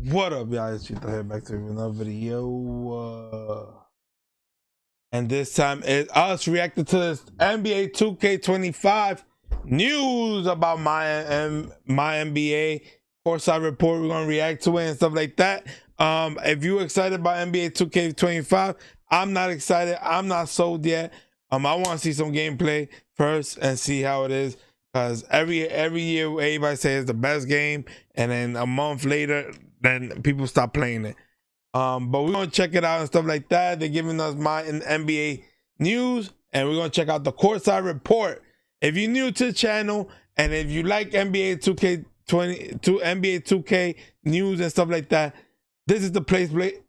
What up, y'all? It's Cheetah here, back to another video. And this time it's us reacting to this NBA 2K25 news about my MyNBA courtside report. We're gonna react to it and stuff like that. If you're excited about NBA 2K25, I'm not excited. I'm not sold yet. I want to see some gameplay first and see how it is. Because every year everybody says it's the best game, and then a month later then people stop playing it. But we're gonna check it out and stuff like that. They're giving us my NBA news, and we're gonna check out the courtside report. If you're new to the channel and if you like NBA 2K news and stuff like that, this is the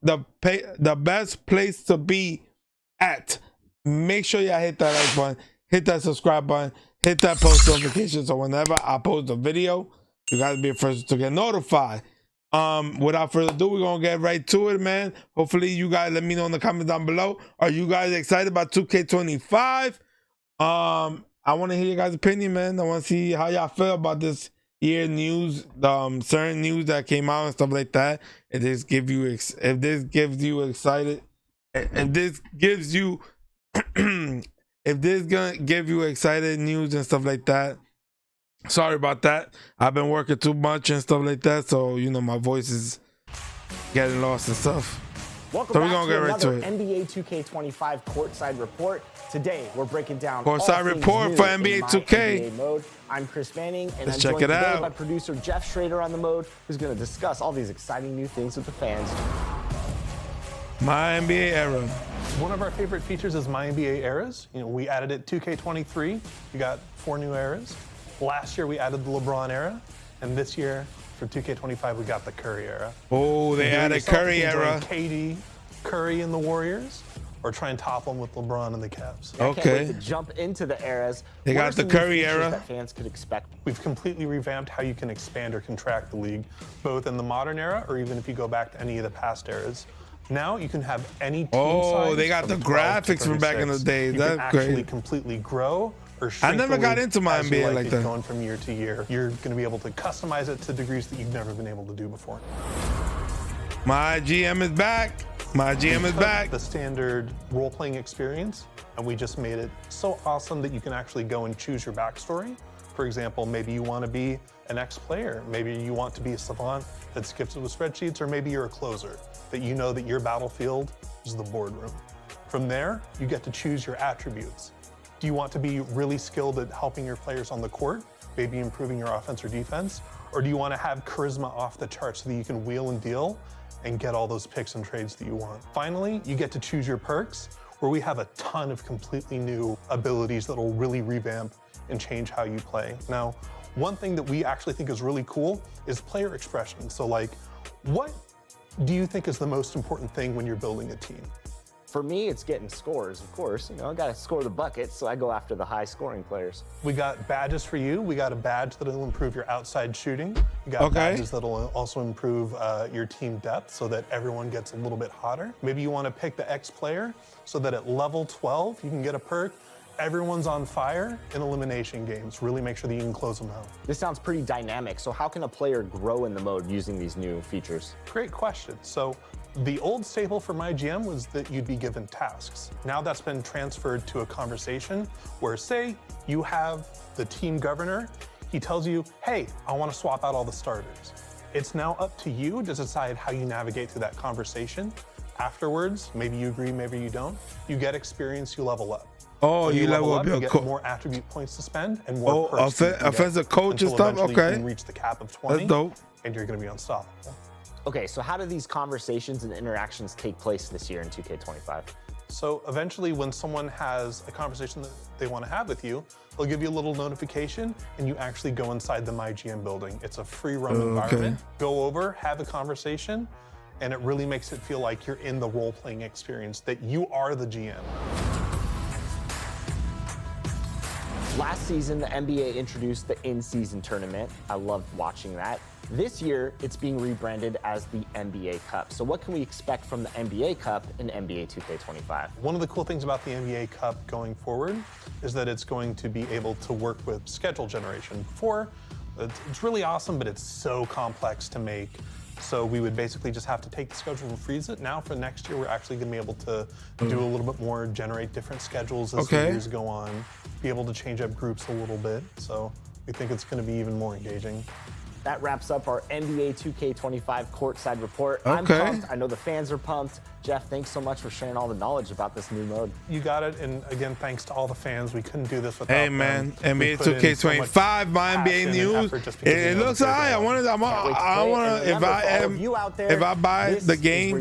the best place to be at. Make sure y'all hit that like button, hit that subscribe button, hit that post notification, so whenever I post a video, you guys be the first to get notified. Without further ado, we're gonna get right to it, man. Hopefully you guys let me know in the comments down below. Are you guys excited about 2K25? I want to hear your guys' opinion, man. I want to see how y'all feel about this year news, certain news that came out and stuff like that. If this gives you excited, if this gives you if this gonna give you excited news and stuff like that, sorry about that. I've been working too much and stuff like that, so you know my voice is getting lost and stuff. Welcome so we're back gonna get right to it. NBA 2K25 courtside report. Today we're breaking down courtside report for NBA 2K NBA mode. I'm Chris Manning, and Let's I'm check joined it today out by producer Jeff Schrader on the mode, who's going to discuss all these exciting new things with the fans. MyNBA era. One of our favorite features is MyNBA eras. You know, we added it 2K23. We got 4 new eras. Last year we added the LeBron era, and this year for 2K25 we got the Curry era. Oh, they added Curry era. KD, Curry and the Warriors, or try and topple them with LeBron and the Cavs. I can't wait to jump into the eras. They got the Curry era that fans could expect. We've completely revamped how you can expand or contract the league, both in the modern era or even if you go back to any of the past eras. Now you can have any team size. They got the graphics from back in the days. That's great. Actually completely grow or shrink. I never got into my NBA like that. Going from year to year, you're going to be able to customize it to degrees that you've never been able to do before. MyGM is back. MyGM is back. The standard role-playing experience, and we just made it so awesome that you can actually go and choose your backstory. For example, maybe you want to be an ex-player. Maybe you want to be a savant that skips with spreadsheets, or maybe you're a closer, that you know that your battlefield is the boardroom. From there, you get to choose your attributes. Do you want to be really skilled at helping your players on the court, maybe improving your offense or defense? Or do you want to have charisma off the charts so that you can wheel and deal and get all those picks and trades that you want? Finally, you get to choose your perks, where we have a ton of completely new abilities that will really revamp and change how you play. Now, one thing that we actually think is really cool is player expression. So like, what do you think is the most important thing when you're building a team? For me, it's getting scores, of course. You know, I got to score the buckets, so I go after the high-scoring players. We got badges for you. We got a badge that'll improve your outside shooting. You got badges that'll also improve your team depth so that everyone gets a little bit hotter. Maybe you want to pick the X player so that at level 12, you can get a perk. Everyone's on fire in elimination games. Really make sure that you can close them out. This sounds pretty dynamic. So how can a player grow in the mode using these new features? Great question. So the old staple for MyGM was that you'd be given tasks. Now that's been transferred to a conversation where, say, you have the team governor. He tells you, hey, I want to swap out all the starters. It's now up to you to decide how you navigate through that conversation. Afterwards, maybe you agree, maybe you don't. You get experience, you level up. Oh, so you level up you your get more attribute points to spend and more perks offensive coach and stuff. You can reach the cap of 20. That's dope. And you're going to be unstoppable. Okay, so how do these conversations and interactions take place this year in 2K25? So eventually when someone has a conversation that they want to have with you, they'll give you a little notification and you actually go inside the MyGM building. It's a free roam environment. Go over, have a conversation, and it really makes it feel like you're in the role-playing experience, that you are the GM. Last season, the NBA introduced the in-season tournament. I loved watching that. This year, it's being rebranded as the NBA Cup. So what can we expect from the NBA Cup in NBA 2K25? One of the cool things about the NBA Cup going forward is that it's going to be able to work with schedule generation. Before, it's really awesome, but it's so complex to make So we would basically just have to take the schedule and freeze it. Now for next year, we're actually going to be able to do a little bit more, generate different schedules as the years go on, be able to change up groups a little bit. So we think it's going to be even more engaging. That wraps up our NBA 2K25 courtside report. I'm pumped. I know the fans are pumped. Jeff, thanks so much for sharing all the knowledge about this new mode. You got it. And again, thanks to all the fans. We couldn't do this without them. Hey, man. NBA 2K25, MyNBA news. It looks all right. If I buy the game,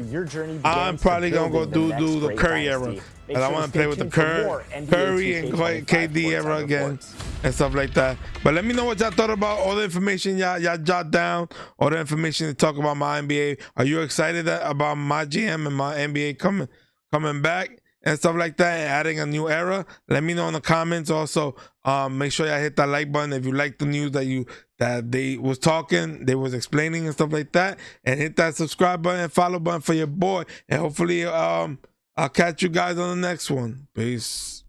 I'm probably going to go do the Curry era. And I want to play with the Curry and KD era again and stuff like that. But let me know what y'all thought about all the information y'all jot down, all the information to talk about my NBA. Are you excited about MyGM and my NBA coming back and stuff like that and adding a new era? Let me know in the comments. Also, make sure y'all hit that like button if you like the news that they was talking, they was explaining and stuff like that, and hit that subscribe button and follow button for your boy. And hopefully, I'll catch you guys on the next one. Peace.